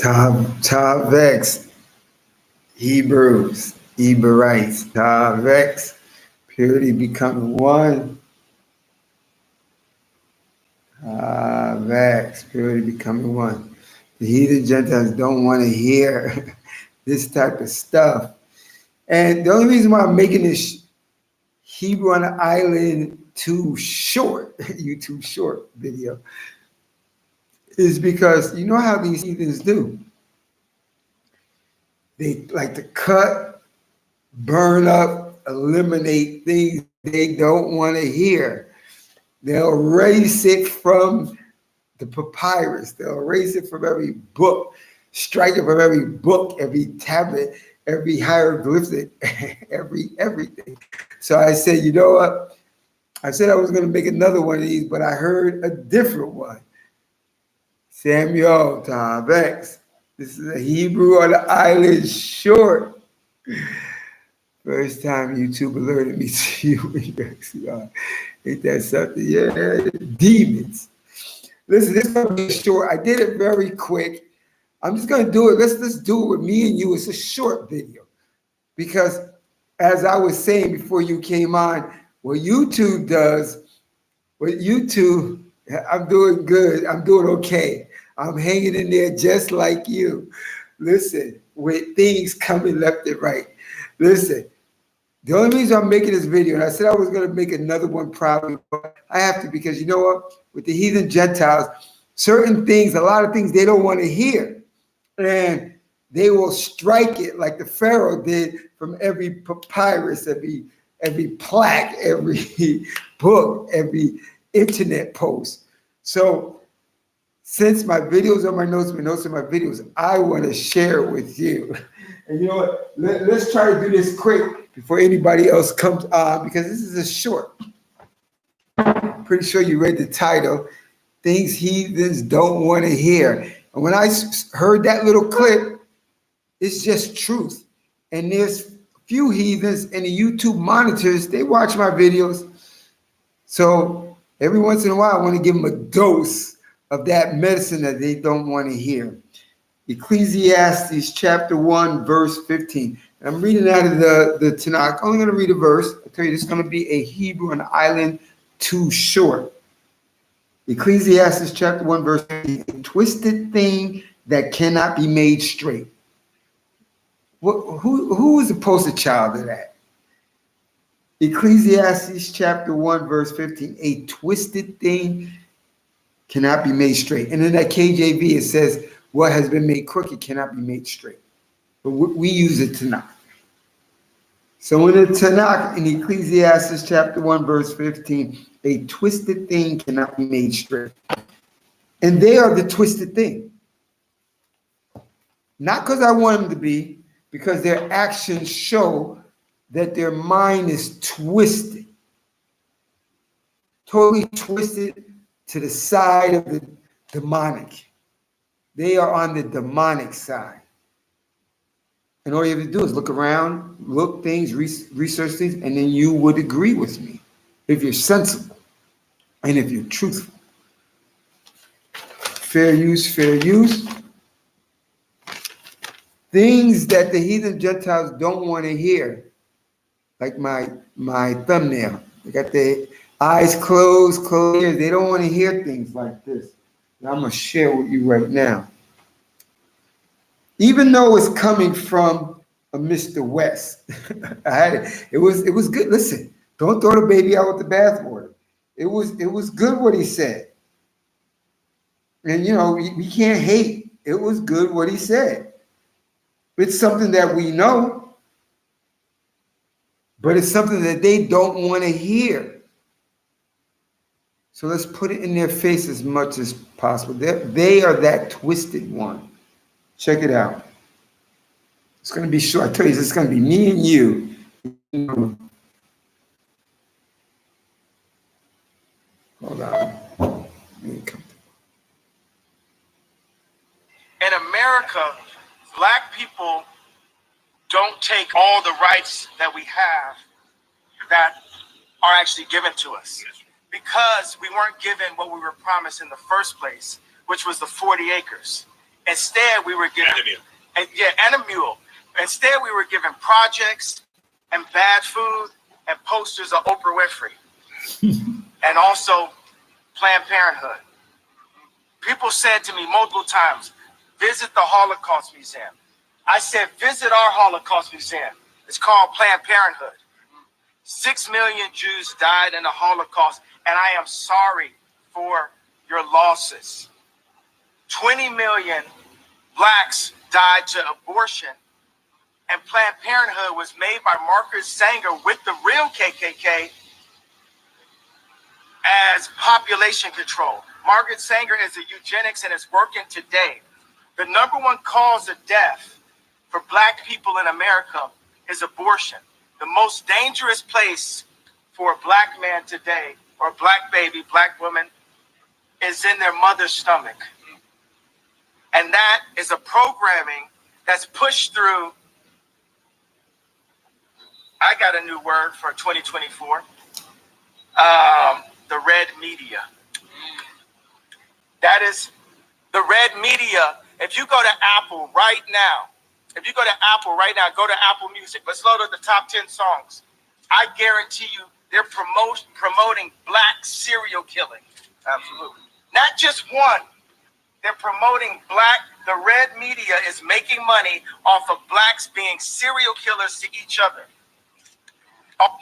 Tavex, Hebrews, Hebrewites, Tavex, purity becoming one. Tavex, purity becoming one. The heathen Gentiles don't want to hear this type of stuff. And the only reason why I'm making this Hebrew on the Island too short, YouTube short video, is because you know how these heathens do. They like to cut, burn up, eliminate things they don't want to hear. They'll erase it from the papyrus. They'll erase it from every book, strike it from every book, every tablet, every hieroglyphic, everything. So I said, you know what? I said I was going to make another one of these, but I heard a different one. Samuel Tavex. This is a Hebrew on the Island short. First time YouTube alerted me to you. Ain't that something? Yeah, demons. Listen, this is going to be short. I did it very quick. I'm just going to do it. Let's do it with me and you. It's a short video. Because as I was saying before you came on, what YouTube does, I'm doing good. I'm doing okay. I'm hanging in there just like you. Listen, with things coming left and right. Listen, the only reason I'm making this video, and I said I was going to make another one probably, but I have to because you know what? With the heathen Gentiles, certain things, a lot of things they don't want to hear. And they will strike it like the Pharaoh did from every papyrus, every plaque, every book, every internet post. So since my videos are my notes are my videos, I want to share it with you. And you know what? Let's try to do this quick before anybody else comes on because this is a short. Pretty sure you read the title, Things Heathens Don't Want to Hear. And when I heard that little clip, it's just truth. And there's few heathens and the YouTube monitors, they watch my videos. So every once in a while, I want to give them a dose of that medicine that they don't want to hear. Ecclesiastes chapter 1, verse 15. And I'm reading out of the Tanakh. I'm only going to read a verse. I tell you, this is going to be a Hebrew on the Island too short. Ecclesiastes chapter 1, verse 15. A twisted thing that cannot be made straight. Who is the poster child of that? Ecclesiastes chapter 1, verse 15. A twisted thing cannot be made straight. And in that KJV, it says, what has been made crooked cannot be made straight. But we use it Tanakh. So in the Tanakh, in Ecclesiastes chapter 1, verse 15, a twisted thing cannot be made straight. And they are the twisted thing. Not because I want them to be, because their actions show that their mind is twisted. Totally twisted to the side of the demonic. They are on the demonic side. And all you have to do is look around, look things, research things, and then you would agree with me if you're sensible and if you're truthful. Fair use, fair use. Things that the heathen Gentiles don't want to hear, like my thumbnail. They got their eyes closed ears. They don't want to hear things like this. And I'm going to share with you right now. Even though it's coming from a Mr. West, it was good. Listen, don't throw the baby out with the bathwater. It was good what he said. And you know, we can't hate. It was good what he said. It's something that we know, but it's something that they don't want to hear. So let's put it in their face as much as possible. They are that twisted one. Check it out. It's going to be short. I tell you, it's going to be me and you. Hold on. In America, Black people don't take all the rights that we have that are actually given to us because we weren't given what we were promised in the first place, which was the 40 acres. Instead, we were given and a mule. Instead, we were given projects and bad food and posters of Oprah Winfrey, and also Planned Parenthood. People said to me multiple times, visit the Holocaust Museum. I said, visit our Holocaust Museum. It's called Planned Parenthood. 6 million Jews died in the Holocaust, and I am sorry for your losses. 20 million blacks died to abortion, and Planned Parenthood was made by Margaret Sanger with the real KKK as population control. Margaret Sanger is a eugenics and is working today. The number one cause of death for black people in America is abortion. The most dangerous place for a black man today, or a black baby, black woman, is in their mother's stomach. And that is a programming that's pushed through, I got a new word for 2024, the red media. That is the red media. If you go to Apple right now, go to Apple Music. Let's load up the top 10 songs. I guarantee you they're promoting black serial killing. Absolutely. Not just one. They're promoting black. The red media is making money off of blacks being serial killers to each other. Oh,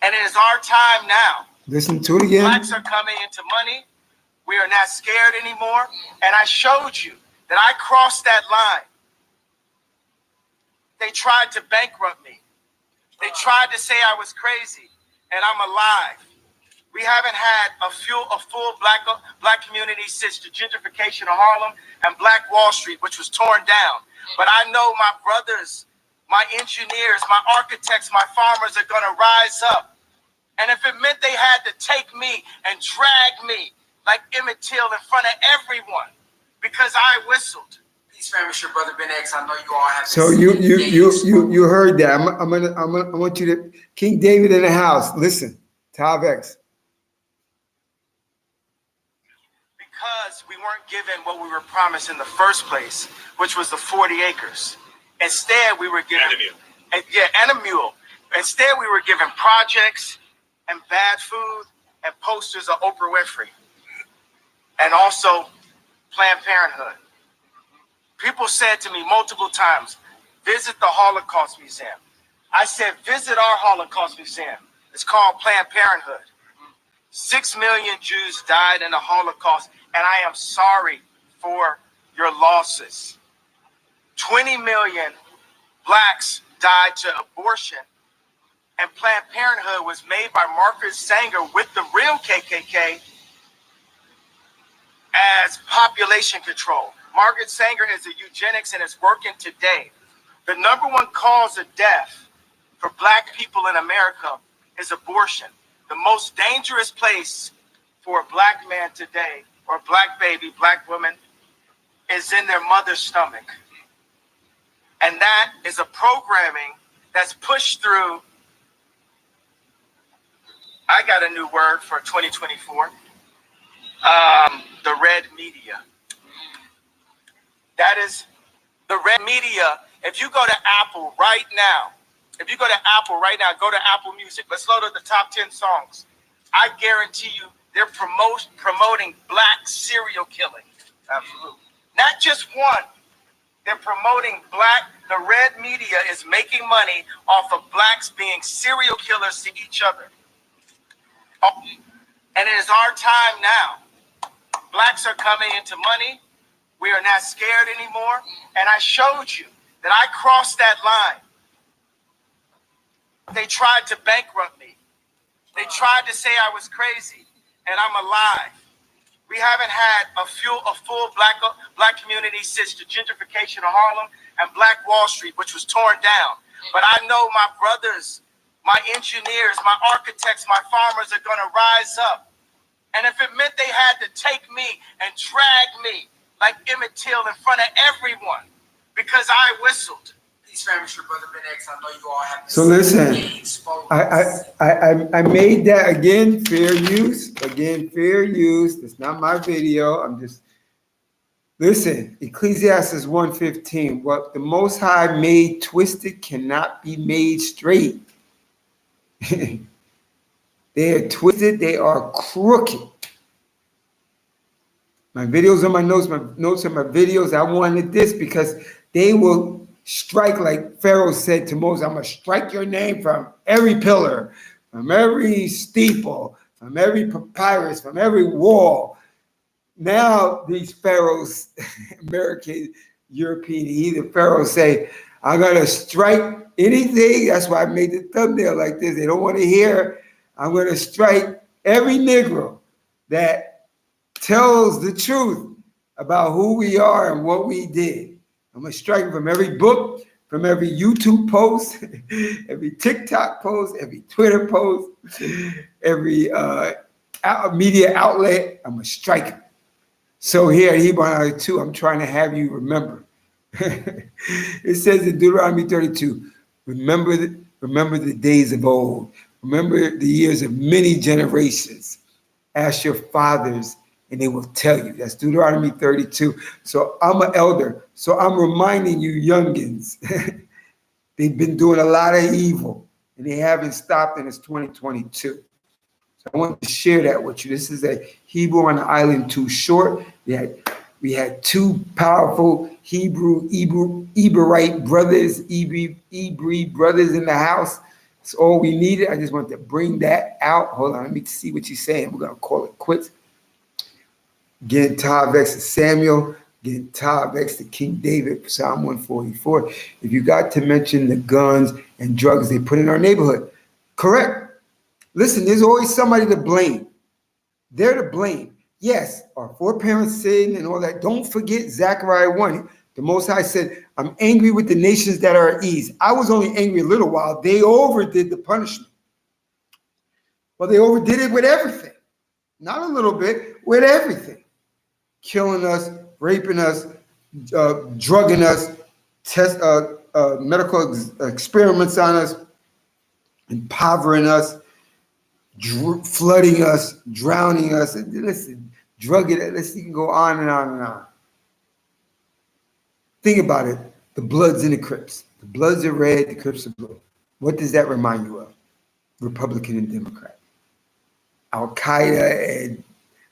and it is our time now. Listen to it again. Blacks are coming into money. We are not scared anymore. And I showed you that I crossed that line. They tried to bankrupt me. They tried to say I was crazy, and I'm alive. We haven't had a full black community since the gentrification of Harlem and Black Wall Street, which was torn down. But I know my brothers, my engineers, my architects, my farmers are going to rise up. And if it meant they had to take me and drag me like Emmett Till in front of everyone because I whistled. Peace, family, it's your brother Ben X. I know you all have. So you heard that. I want you to King David in the house. Listen, Tav X. Because we weren't given what we were promised in the first place, which was the 40 acres. Instead, we were given and a mule. Instead, we were given projects and bad food and posters of Oprah Winfrey, and also Planned Parenthood. People said to me multiple times, visit the Holocaust Museum. I said, visit our Holocaust Museum. It's called Planned Parenthood. 6 million Jews died in the Holocaust, and I am sorry for your losses. 20 million blacks died to abortion, and Planned Parenthood was made by Margaret Sanger with the real KKK as population control. Margaret Sanger is a eugenics and is working today. The number one cause of death for black people in America is abortion. The most dangerous place for a black man today, or a black baby, black woman, is in their mother's stomach. And that is a programming that's pushed through, I got a new word for 2024, the red media. That is the red media. If you go to Apple right now, go to Apple Music. Let's load up the top 10 songs. I guarantee you they're promoting black serial killing. Absolutely. Not just one. They're promoting black. The red media is making money off of blacks being serial killers to each other. Oh, and it is our time now. Blacks are coming into money. We are not scared anymore. And I showed you that I crossed that line. They tried to bankrupt me. They tried to say I was crazy, and I'm alive. We haven't had a full black community since the gentrification of Harlem and Black Wall Street, which was torn down. But I know my brothers, my engineers, my architects, my farmers are going to rise up. And if it meant they had to take me and drag me like Emmett Till in front of everyone because I whistled. Peace, family, it's your brother Ben X. I know you all have. So listen, I made that again, fair use. Again, fair use. It's not my video. I'm just Listen, Ecclesiastes 1:15. What the Most High made twisted cannot be made straight. They are twisted, they are crooked. My videos on my notes on my videos, I wanted this because they will strike, like Pharaoh said to Moses, I'm going to strike your name from every pillar, from every steeple, from every papyrus, from every wall. Now these pharaohs, American, European, heathen pharaohs say, I'm going to strike anything. That's why I made the thumbnail like this. They don't want to hear. I'm going to strike every Negro that tells the truth about who we are and what we did. I'm going to strike from every book, from every YouTube post, every TikTok post, every Twitter post, every media outlet. I'm going to strike them. So here at Hebrew 2, I'm trying to have you remember. It says in Deuteronomy 32, remember the days of old. Remember the years of many generations. Ask your fathers, and they will tell you. That's Deuteronomy 32. So I'm an elder. So I'm reminding you youngins, they've been doing a lot of evil, and they haven't stopped, and it's 2022. So I want to share that with you. This is a Hebrew on the Island 2 short. We had two powerful Hebrewite brothers, Hebrew brothers in the house. That's all we needed. I just want to bring that out. Hold on, let me see what you're saying. We're going to call it quits. Getting tired vexed to Samuel, getting tired vexed to King David, Psalm 144. If you got to mention the guns and drugs they put in our neighborhood, correct. Listen, there's always somebody to blame. They're to blame. Yes, our foreparents sinned and all that. Don't forget Zechariah 1. The Most High said, I'm angry with the nations that are at ease. I was only angry a little while. They overdid the punishment. Well, they overdid it with everything. Not a little bit, with everything. Killing us, raping us, drugging us, medical experiments on us, impoverishing us, flooding us, drowning us. Listen, drugging it. Listen, you can go on and on and on. Think about it. The Bloods and the Crips. The Bloods are red, the Crips are blue. What does that remind you of? Republican and Democrat. Al-Qaeda and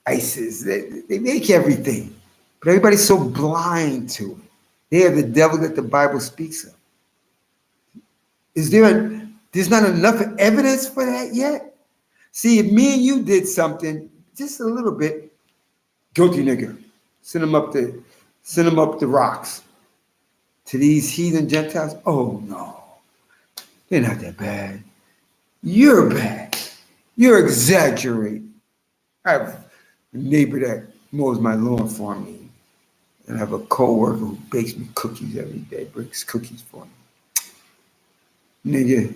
ISIS. They make everything. But everybody's so blind to it. They are the devil that the Bible speaks of. There's not enough evidence for that yet? See, if me and you did something, just a little bit, guilty nigger. Send them up the rocks. To these heathen Gentiles, oh no, they're not that bad. You're bad. You're exaggerating. I have a neighbor that mows my lawn for me. And I have a co-worker who bakes me cookies every day, brings cookies for me. Nigga,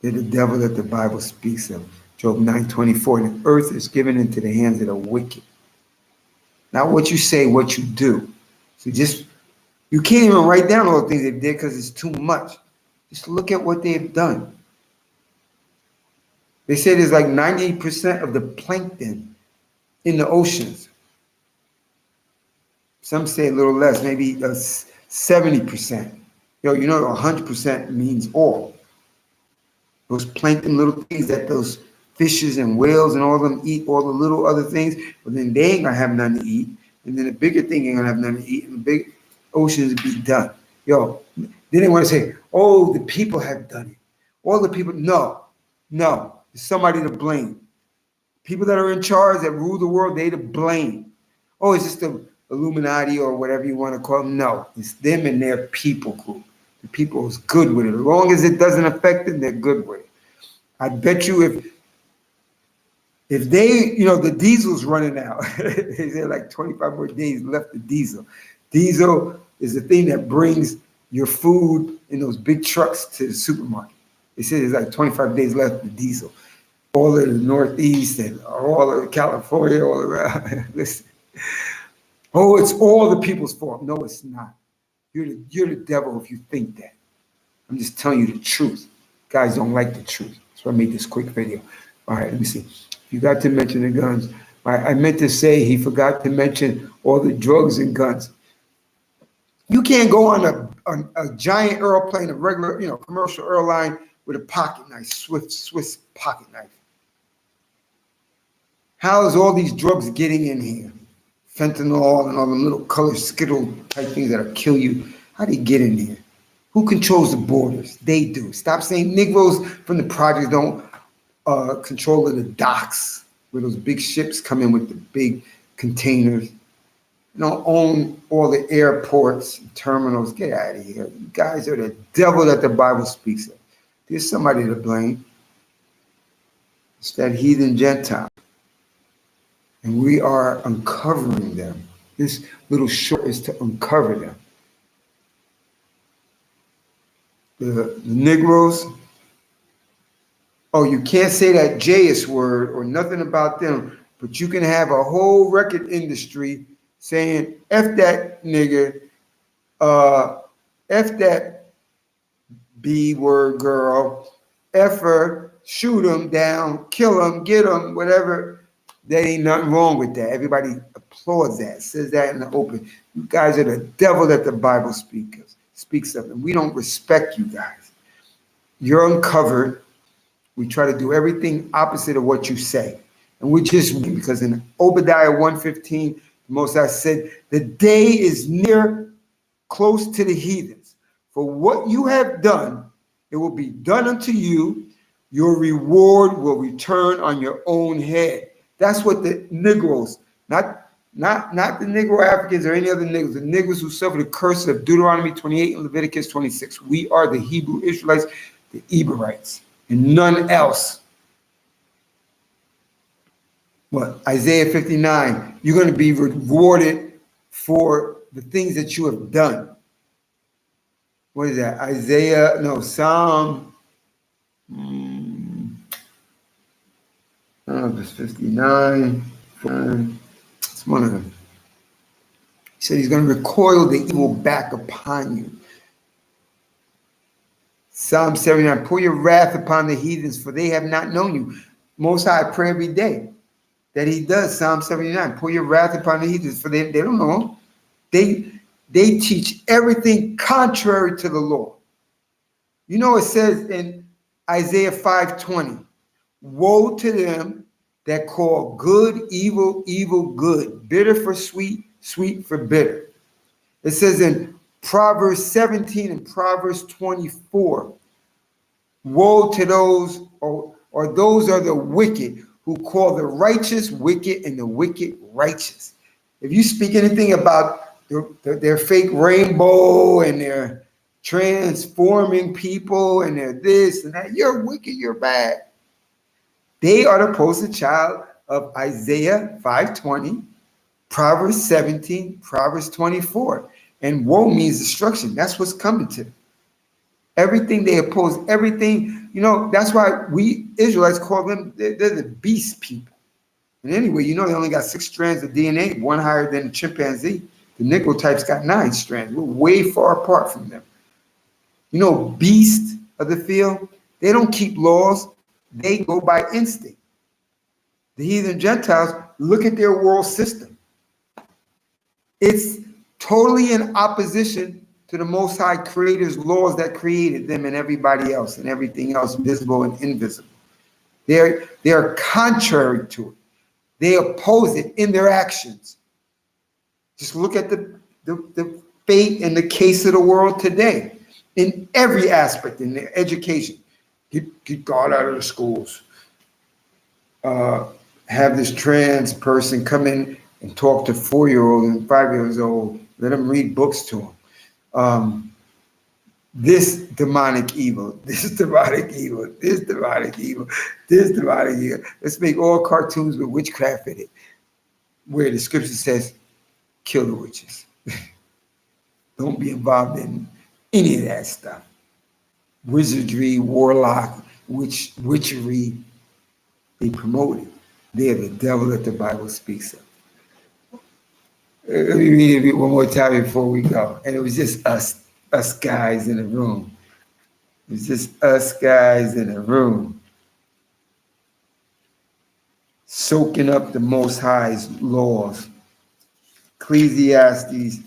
they're the devil that the Bible speaks of. Job 9:24, the earth is given into the hands of the wicked. Not what you say, what you do. So you can't even write down all the things they did because it's too much. Just look at what they've done. They say there's like 90% of the plankton in the oceans. Some say a little less, maybe 70%. Yo, 100% means all. Those plankton little things that those fishes and whales and all of them eat, all the little other things, but then they ain't gonna have nothing to eat. And then the bigger thing ain't gonna have nothing to eat, and the big oceans be done. Yo, then they want to say, oh, the people have done it. All the people, no, there's somebody to blame. People that are in charge, that rule the world, they to blame. Oh, it's just the Illuminati or whatever you want to call them. No, it's them and their people group. The people is good with it. As long as it doesn't affect them, they're good with it. I bet you if they, the diesel's running out. They said like 25 more days left of diesel. Diesel is the thing that brings your food in those big trucks to the supermarket. They said there's like 25 days left of diesel. All of the Northeast and all of California, all around. Listen. Oh, it's all the people's fault. No, it's not. You're the devil if you think that. I'm just telling you the truth. Guys don't like the truth. So I made this quick video. All right, let me see. You got to mention the guns. I meant to say he forgot to mention all the drugs and guns. You can't go on a giant airplane, a regular, commercial airline with a pocket knife, Swiss pocket knife. How is all these drugs getting in here? Fentanyl and all the little color skittle type things that'll kill you. How do they get in here? Who controls the borders? They do. Stop saying Negroes from the projects don't control the docks where those big ships come in with the big containers. Don't own all the airports and terminals. Get out of here. You guys are the devil that the Bible speaks of. There's somebody to blame. It's that heathen Gentile. And we are uncovering them. This little short is to uncover them. The Negroes, oh, you can't say that JS word or nothing about them, but you can have a whole record industry saying, F that nigga, F that B word girl, F her, shoot them down, kill them, get them, whatever. There ain't nothing wrong with that. Everybody applauds that, says that in the open. You guys are the devil that the Bible speaks of. And we don't respect you guys. You're uncovered. We try to do everything opposite of what you say. And we just, because in Obadiah 1:15, the Most High said, the day is near, close to the heathens. For what you have done, it will be done unto you. Your reward will return on your own head. That's what the Negroes, not the Negro Africans or any other Negroes, the Negroes who suffer the curse of Deuteronomy 28 and Leviticus 26. We are the Hebrew Israelites, the Eberites, and none else. What? Isaiah 59, you're going to be rewarded for the things that you have done. What is that? Psalm, I don't know if it's 59. It's one of them. He said he's going to recoil the evil back upon you. Psalm 79, pour your wrath upon the heathens, for they have not known you. Most High, I pray every day that he does. Psalm 79, pour your wrath upon the heathens, for they don't know him. They teach everything contrary to the law. You know, it says in Isaiah 5:20, woe to them that call good evil, evil good, bitter for sweet, sweet for bitter. It says in Proverbs 17 and Proverbs 24, woe to those, or those are the wicked who call the righteous wicked and the wicked righteous. If you speak anything about their fake rainbow and their transforming people and they're this and that, you're wicked, you're bad. They are the poster child of Isaiah 5:20, Proverbs 17, Proverbs 24. And woe means destruction. That's what's coming to them. Everything they oppose, everything, that's why we Israelites call them, they're the beast people. And anyway, they only got 6 strands of DNA, one higher than the chimpanzee. The Negro type's got 9 strands. We're way far apart from them. Beast of the field, they don't keep laws. They go by instinct. The heathen Gentiles, look at their world system. It's totally in opposition to the Most High Creator's laws that created them and everybody else and everything else, visible and invisible. They're contrary to it. They oppose it in their actions. Just look at the fate and the case of the world today in every aspect, in their education. Get God out of the schools. Have this trans person come in and talk to 4-year-olds and 5-year-olds. Let them read books to them. This demonic evil, this demonic evil, this demonic evil, this demonic evil. Let's make all cartoons with witchcraft in it, where the scripture says, kill the witches. Don't be involved in any of that stuff. Wizardry, warlock, witchery, they promote it. They are the devil that the Bible speaks of. Let me read it one more time before we go. And it was just us guys in the room. It was just us guys in the room. soaking up the Most High's laws. Ecclesiastes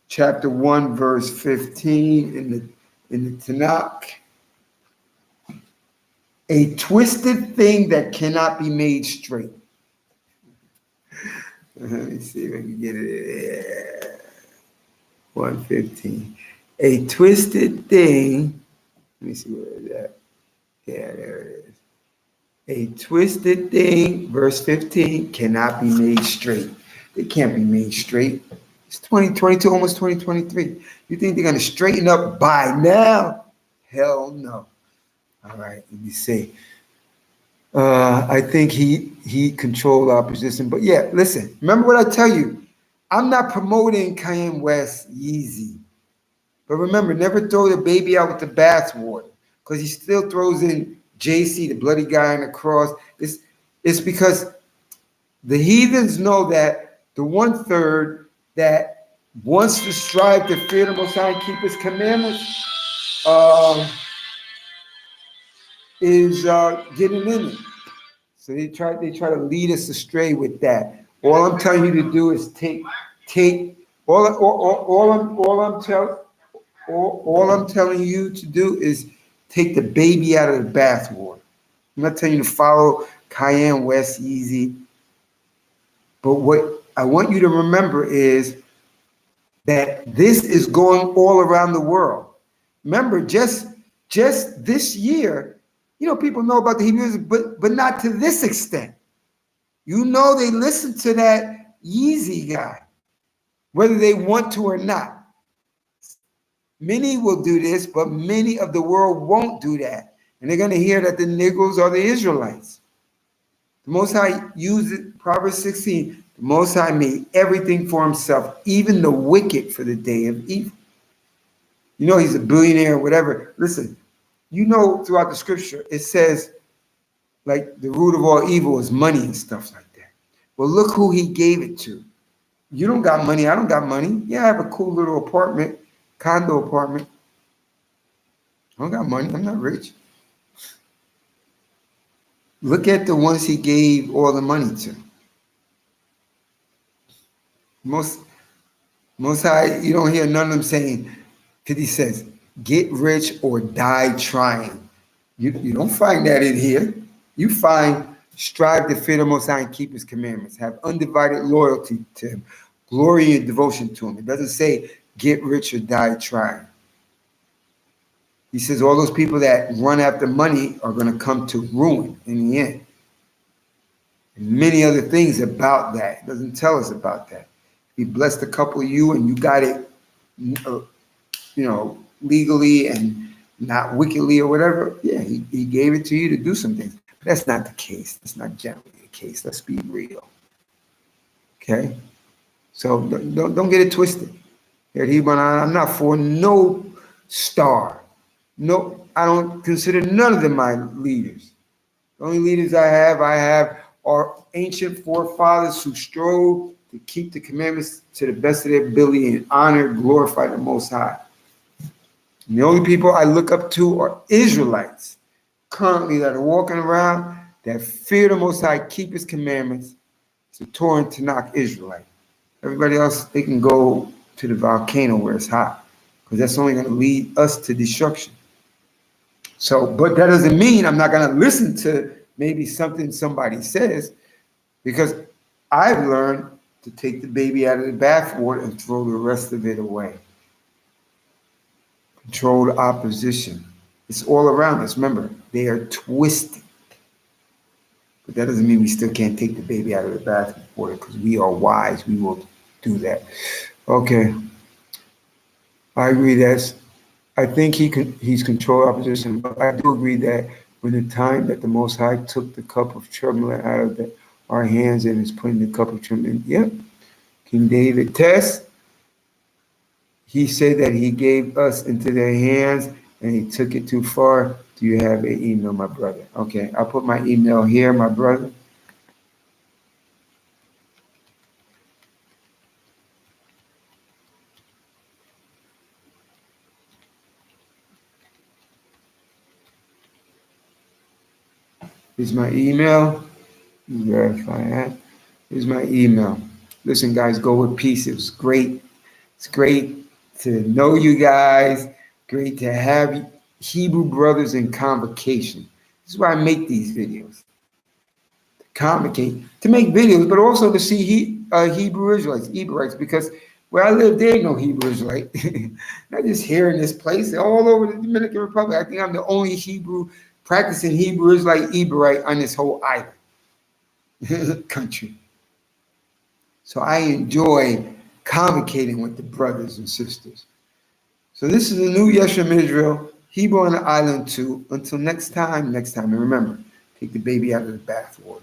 chapter 1, verse 15 in the Tanakh. A twisted thing that cannot be made straight. Let me see if I can get it. 115. A twisted thing. Let me see where it's at. Yeah, there it is. A twisted thing, verse 15, cannot be made straight. It can't be made straight. It's 2022, almost 2023. You think they're going to straighten up by now? Hell no. All right, let me see. I think he controlled our position. But yeah, listen, remember what I tell you. I'm not promoting Kanye West Yeezy. But remember, never throw the baby out with the bathwater. Because he still throws in JC, the bloody guy on the cross. It's because the heathens know that the 1/3 that wants to strive to fear the Most High and keep his commandments is getting in it. So they try to lead us astray with that. All I'm telling you to do is take all I'm telling you to do is take the baby out of the bathwater. I'm not telling you to follow Cayenne West Easy, but what I want you to remember is that this is going all around the world. Remember, just this year, people know about the Hebrews, but not to this extent. They listen to that Yeezy guy, whether they want to or not. Many will do this, but many of the world won't do that. And they're going to hear that the Negroes are the Israelites. The Most High used it, Proverbs 16, the Most High made everything for himself, even the wicked for the day of evil. He's a billionaire or whatever. Listen, throughout the scripture, it says, like, the root of all evil is money and stuff like that. Well, look who he gave it to. You don't got money. I don't got money. Yeah, I have a cool little condo apartment. I don't got money. I'm not rich. Look at the ones he gave all the money to. Most High, you don't hear none of them saying, because he says, get rich or die trying. You don't find that in here. You find strive to fear the Most High and keep his commandments. Have undivided loyalty to him. Glory and devotion to him. It doesn't say get rich or die trying. He says all those people that run after money are going to come to ruin in the end. And many other things about that. It doesn't tell us about that. He blessed a couple of you and you got it, legally and not wickedly or whatever. Yeah, he gave it to you to do some things. But that's not the case. That's not generally the case. Let's be real. Okay? So don't get it twisted. I'm not for no star. No, I don't consider none of them my leaders. The only leaders I have are ancient forefathers who strove to keep the commandments to the best of their ability and honor and glorify the Most High. And the only people I look up to are Israelites currently that are walking around that fear the Most High, keep his commandments. It's a Torah and Tanakh Israelite. Everybody else, they can go to the volcano where it's hot because that's only going to lead us to destruction. So, but that doesn't mean I'm not going to listen to maybe something somebody says, because I've learned to take the baby out of the bathwater and throw the rest of it away. Controlled opposition. It's all around us. Remember, they are twisted. But that doesn't mean we still can't take the baby out of the bathwater because we are wise. We will do that. Okay. I agree I think he's controlled opposition, but I do agree that when the time that the Most High took the cup of trembling out of our hands and is putting the cup of trembling, yep. King David test, he said that he gave us into their hands and he took it too far. Do you have an email, my brother? Okay, I'll put my email here, my brother. Here's my email. Verify that. Here's my email. Listen, guys, go with peace. It was great. It's great to know you guys. Great to have Hebrew brothers in convocation. This is why I make these videos. To convocate, to make videos, but also to see Hebrew Israelites, Hebrewites, because where I live, there ain't no Hebrew Israelite. Not just here in this place, all over the Dominican Republic. I think I'm the only Hebrew practicing Hebrew Israelite, Hebrewite on this whole island country. So I enjoy convocating with the brothers and sisters. So this is the new Yeshem Israel, Hebrew on the Island too. Until next time, and remember, take the baby out of the bathwater.